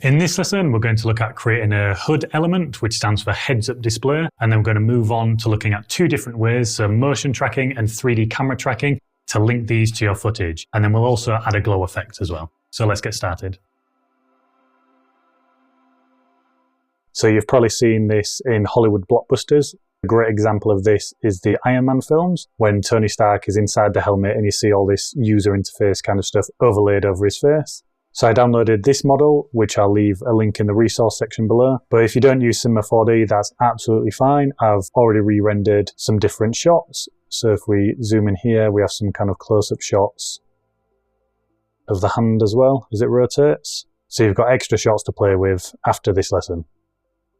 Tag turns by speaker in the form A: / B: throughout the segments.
A: In this lesson, we're going to look at creating a HUD element, which stands for heads-up display, and then we're going to move on to looking at two different ways, so motion tracking and 3D camera tracking, to link these to your footage. And then we'll also add a glow effect as well. So let's get started. So you've probably seen this in Hollywood blockbusters. A great example of this is the Iron Man films, when Tony Stark is inside the helmet and you see all this user interface kind of stuff overlaid over his face. So I downloaded this model, which I'll leave a link in the resource section below. But if you don't use Cinema 4D, that's absolutely fine. I've already re-rendered some different shots. So if we zoom in here, we have some kind of close-up shots of the hand as well as it rotates. So you've got extra shots to play with after this lesson.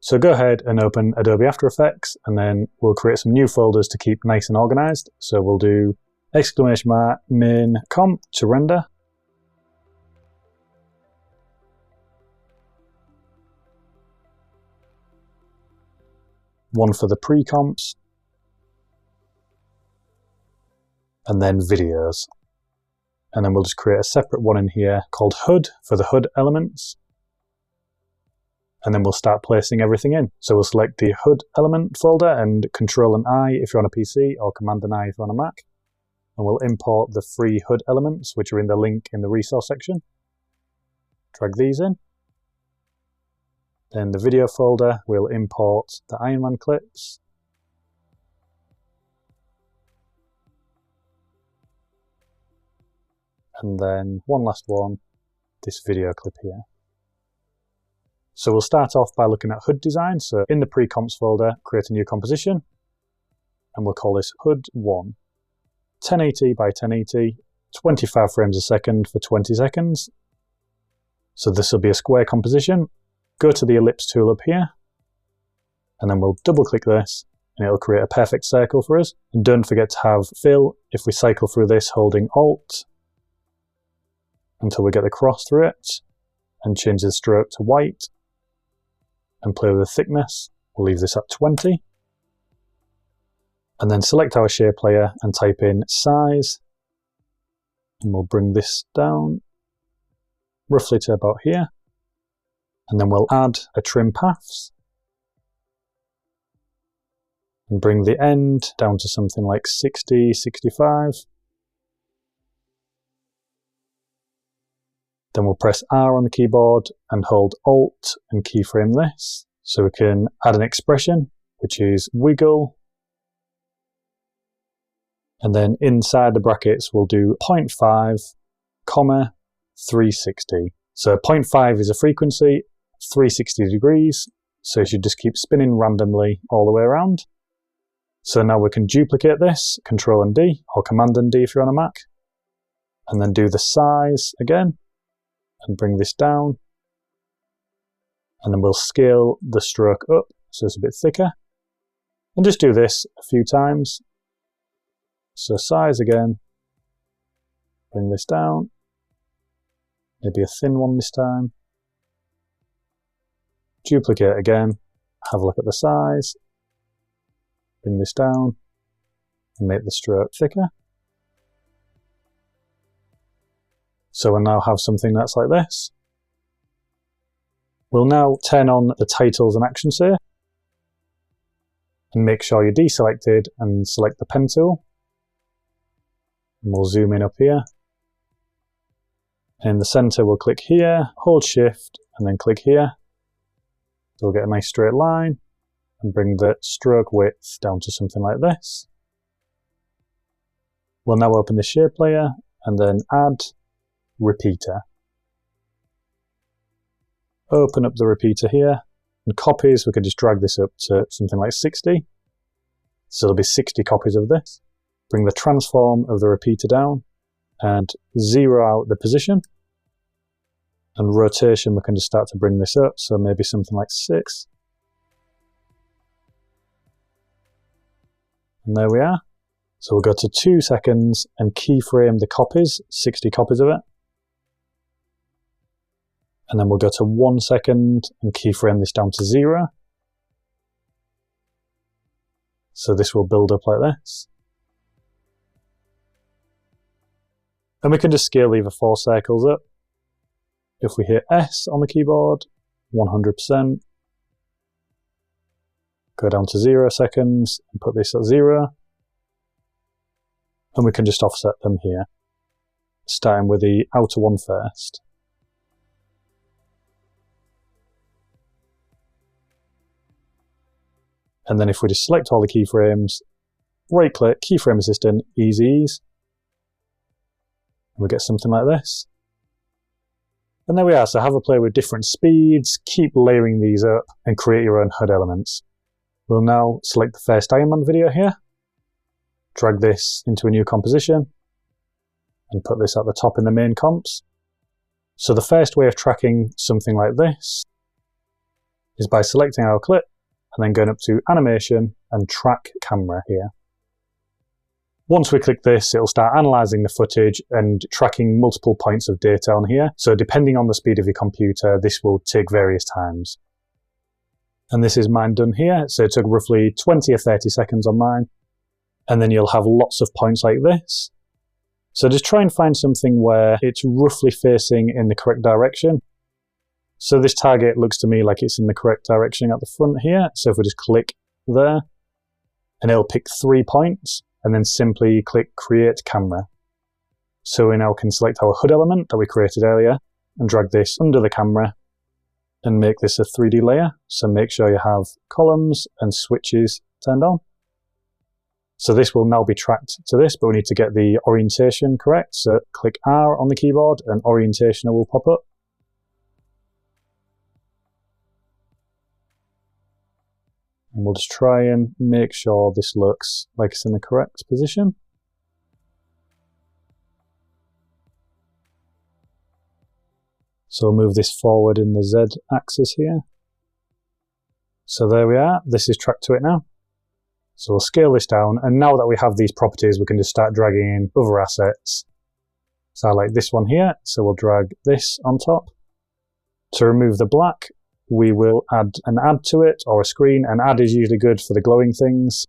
A: So go ahead and open Adobe After Effects, and then we'll create some new folders to keep nice and organized. So we'll do !main comp to render. One for the pre-comps, and then videos. And then we'll just create a separate one in here called HUD for the HUD elements. And then we'll start placing everything in. So we'll select the HUD element folder and Control and I if you're on a PC, or Command and I if you're on a Mac. And we'll import the free HUD elements, which are in the link in the resource section. Drag these in. Then the video folder, we'll import the Iron Man clips. And then one last one, this video clip here. So we'll start off by looking at HUD design. So in the pre-comps folder, create a new composition. And we'll call this HUD 1. 1080 by 1080, 25 frames a second for 20 seconds. So this will be a square composition. Go to the ellipse tool up here, and then we'll double click this, and it'll create a perfect circle for us. And don't forget to have fill if we cycle through this holding Alt until we get the cross through it, and change the stroke to white, and play with the thickness. We'll leave this at 20. And then select our shape layer and type in size, and we'll bring this down roughly to about here. And then we'll add a trim paths and bring the end down to something like 60, 65. Then we'll press R on the keyboard and hold Alt and keyframe this. So we can add an expression, which is wiggle. And then inside the brackets, we'll do 0.5, comma, 360. So 0.5 is a frequency, 360 degrees, so you should just keep spinning randomly all the way around. So now we can duplicate this, Control and D, or Command and D if you're on a Mac, and then do the size again, and bring this down, and then we'll scale the stroke up, so it's a bit thicker, and just do this a few times. So size again, bring this down, maybe a thin one this time. Duplicate again, have a look at the size, bring this down, and make the stroke thicker. So we'll now have something that's like this. We'll now turn on the titles and actions here, and make sure you're deselected and select the pen tool. And we'll zoom in up here. And in the center, we'll click here, hold Shift, and then click here. So we'll get a nice straight line and bring the stroke width down to something like this. We'll now open the shape layer and then add repeater. Open up the repeater here, and copies, we could just drag this up to something like 60. So there'll be 60 copies of this. Bring the transform of the repeater down and zero out the position. And rotation, we can just start to bring this up, so maybe something like 6. And there we are. So we'll go to 2 seconds and keyframe the copies, 60 copies of it. And then we'll go to 1 second and keyframe this down to 0. So this will build up like this. And we can just scale either 4 circles up. If we hit S on the keyboard, 100%. Go down to 0 seconds and put this at 0. And we can just offset them here, starting with the outer one first. And then if we just select all the keyframes, right click, keyframe assistant, ease, and we get something like this. And there we are, so have a play with different speeds, keep layering these up, and create your own HUD elements. We'll now select the first Iron Man video here, drag this into a new composition, and put this at the top in the main comps. So the first way of tracking something like this is by selecting our clip, and then going up to Animation and Track Camera here. Once we click this, it'll start analysing the footage and tracking multiple points of data on here. So depending on the speed of your computer, this will take various times. And this is mine done here. So it took roughly 20 or 30 seconds on mine. And then you'll have lots of points like this. So just try and find something where it's roughly facing in the correct direction. So this target looks to me like it's in the correct direction at the front here. So if we just click there, and it'll pick 3 points, and then simply click Create Camera. So we now can select our HUD element that we created earlier, and drag this under the camera, and make this a 3D layer. So make sure you have columns and switches turned on. So this will now be tracked to this, but we need to get the orientation correct. So click R on the keyboard, and orientation will pop up. And we'll just try and make sure this looks like it's in the correct position. So we'll move this forward in the Z axis here. So there we are, this is tracked to it now. So we'll scale this down, and now that we have these properties, we can just start dragging in other assets. So I like this one here, so we'll drag this on top. To remove the black, we will add an add to it, or a screen. An add is usually good for the glowing things.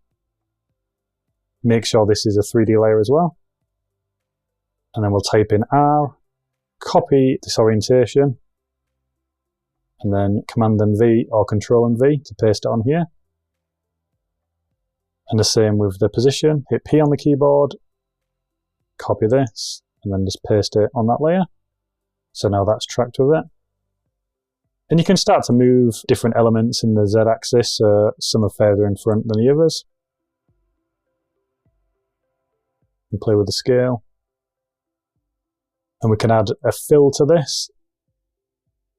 A: Make sure this is a 3D layer as well. And then we'll type in R, copy this orientation, and then Command and V or Control and V to paste it on here. And the same with the position. Hit P on the keyboard, copy this, and then just paste it on that layer. So now that's tracked with it. And you can start to move different elements in the Z-axis, so some are further in front than the others. And play with the scale. And we can add a fill to this.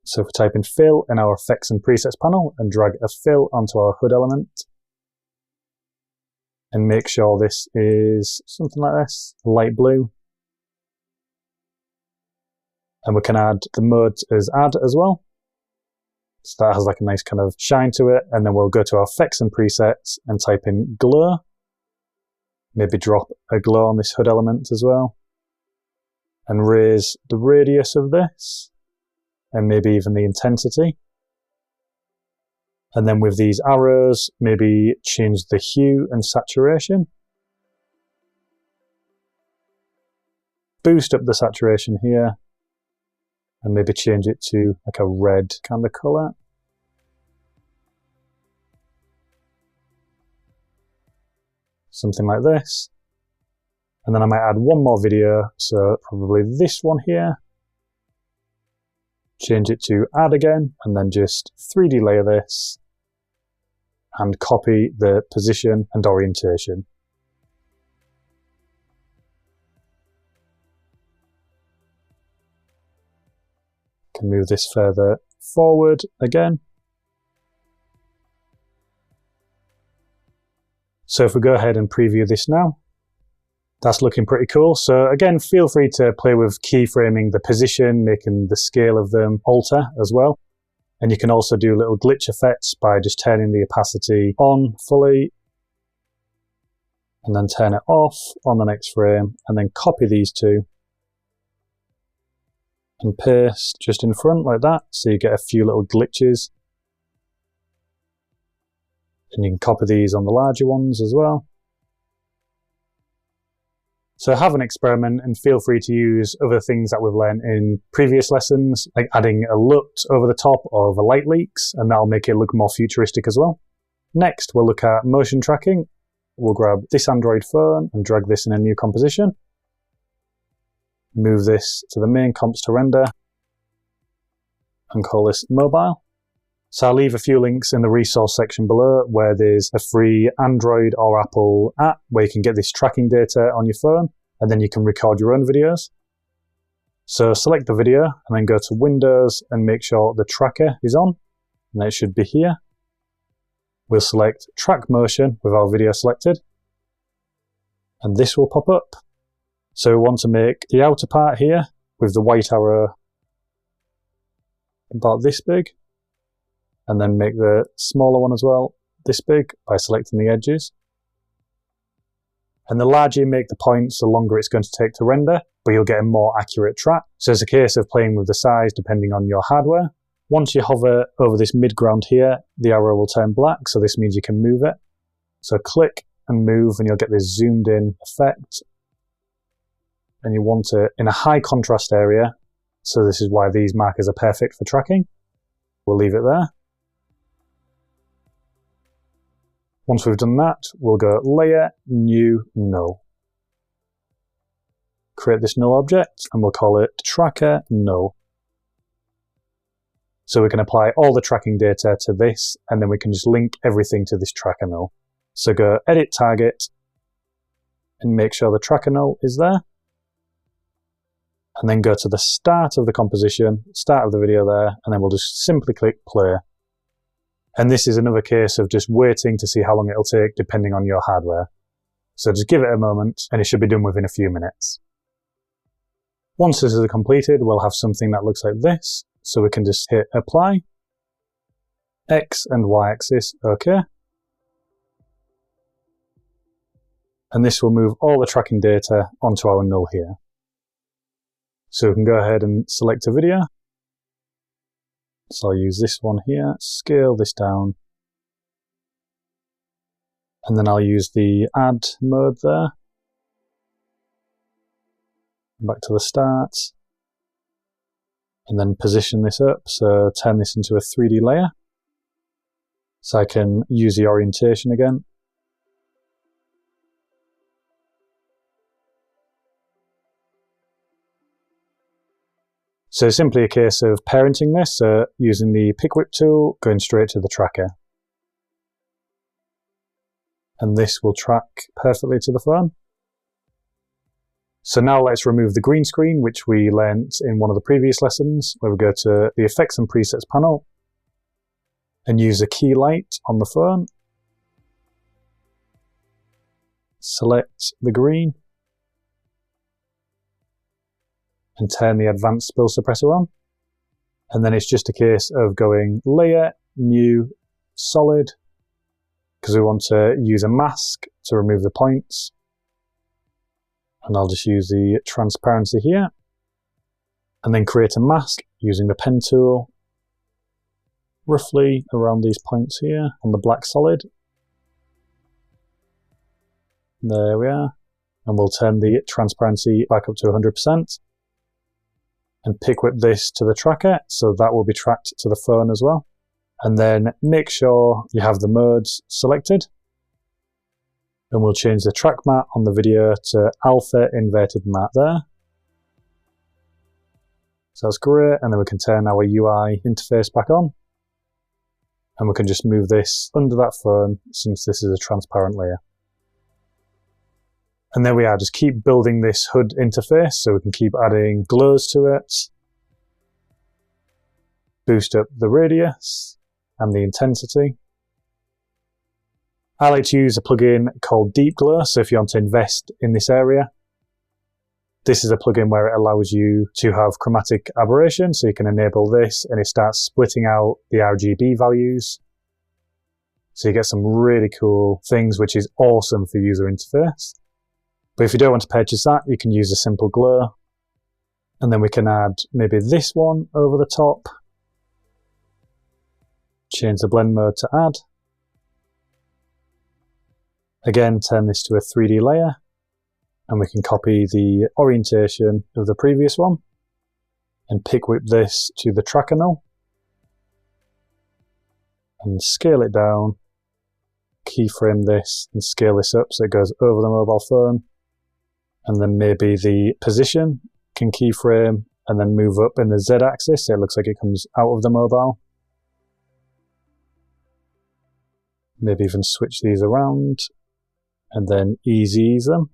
A: So if we type in fill in our effects and presets panel and drag a fill onto our HUD element, and make sure this is something like this, light blue. And we can add the mode as add as well. So that has like a nice kind of shine to it. And then we'll go to our effects and presets and type in glow. Maybe drop a glow on this HUD element as well. And raise the radius of this. And maybe even the intensity. And then with these arrows, maybe change the hue and saturation. Boost up the saturation here. And maybe change it to like a red kind of colour. Something like this. And then I might add one more video, so probably this one here. Change it to add again, and then just 3D layer this. And copy the position and orientation. Can move this further forward again. So if we go ahead and preview this now, that's looking pretty cool. So again, feel free to play with keyframing the position, making the scale of them alter as well. And you can also do little glitch effects by just turning the opacity on fully and then turn it off on the next frame, and then copy these two and paste just in front like that, so you get a few little glitches. And you can copy these on the larger ones as well. So have an experiment and feel free to use other things that we've learned in previous lessons, like adding a LUT over the top of the light leaks, and that'll make it look more futuristic as well. Next, we'll look at motion tracking. We'll grab this Android phone and drag this in a new composition. Move this to the main comps to render and call this mobile. So I'll leave a few links in the resource section below where there's a free Android or Apple app where you can get this tracking data on your phone, and then you can record your own videos. So select the video and then go to Windows and make sure the tracker is on, and it should be here. We'll select Track Motion with our video selected, and this will pop up. So we want to make the outer part here with the white arrow about this big, and then make the smaller one as well this big by selecting the edges. And the larger you make the points, the longer it's going to take to render, but you'll get a more accurate track. So it's a case of playing with the size depending on your hardware. Once you hover over this mid-ground here, the arrow will turn black, so this means you can move it. So click and move and you'll get this zoomed in effect. And you want it in a high contrast area, so this is why these markers are perfect for tracking. We'll leave it there. Once we've done that, we'll go Layer, New, Null. Create this null object, and we'll call it Tracker Null. So we can apply all the tracking data to this, and then we can just link everything to this tracker null. So go Edit Target, and make sure the tracker null is there. And then go to the start of the composition, start of the video there, and then we'll just simply click Play. And this is another case of just waiting to see how long it'll take depending on your hardware. So just give it a moment and it should be done within a few minutes. Once this is completed, we'll have something that looks like this. So we can just hit Apply, X and Y axis, OK. And this will move all the tracking data onto our null here. So we can go ahead and select a video. So I'll use this one here, scale this down, and then I'll use the add mode there. Back to the start, and then position this up, so turn this into a 3D layer. So I can use the orientation again. So it's simply a case of parenting this, using the pick whip tool, going straight to the tracker. And this will track perfectly to the phone. So now let's remove the green screen, which we learnt in one of the previous lessons, where we go to the Effects and Presets panel and use a key light on the phone. Select the green and turn the advanced spill suppressor on. And then it's just a case of going Layer, New, Solid, because we want to use a mask to remove the points. And I'll just use the transparency here. And then create a mask using the pen tool, roughly around these points here on the black solid. There we are. And we'll turn the transparency back up to 100%. And pick whip this to the tracker, so that will be tracked to the phone as well. And then make sure you have the modes selected. And we'll change the track matte on the video to alpha inverted matte there. So that's great, and then we can turn our UI interface back on. And we can just move this under that phone since this is a transparent layer. And there we are, just keep building this HUD interface so we can keep adding glows to it. Boost up the radius and the intensity. I like to use a plugin called Deep Glow, so if you want to invest in this area, this is a plugin where it allows you to have chromatic aberration, so you can enable this and it starts splitting out the RGB values. So you get some really cool things, which is awesome for user interface. But if you don't want to purchase that, you can use a simple glow. And then we can add maybe this one over the top. Change the blend mode to add. Again, turn this to a 3D layer. And we can copy the orientation of the previous one and pick whip this to the tracker null and scale it down, keyframe this and scale this up so it goes over the mobile phone, and then maybe the position can keyframe and then move up in the Z axis so it looks like it comes out of the mobile. Maybe even switch these around and then ease them.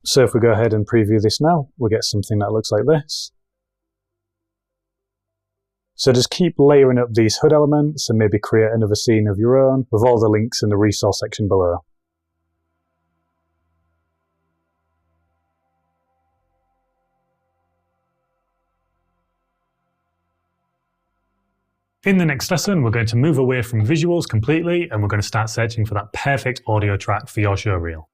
A: So if we go ahead and preview this now, we'll get something that looks like this. So just keep layering up these HUD elements and maybe create another scene of your own with all the links in the resource section below. In the next lesson, we're going to move away from visuals completely and we're going to start searching for that perfect audio track for your showreel.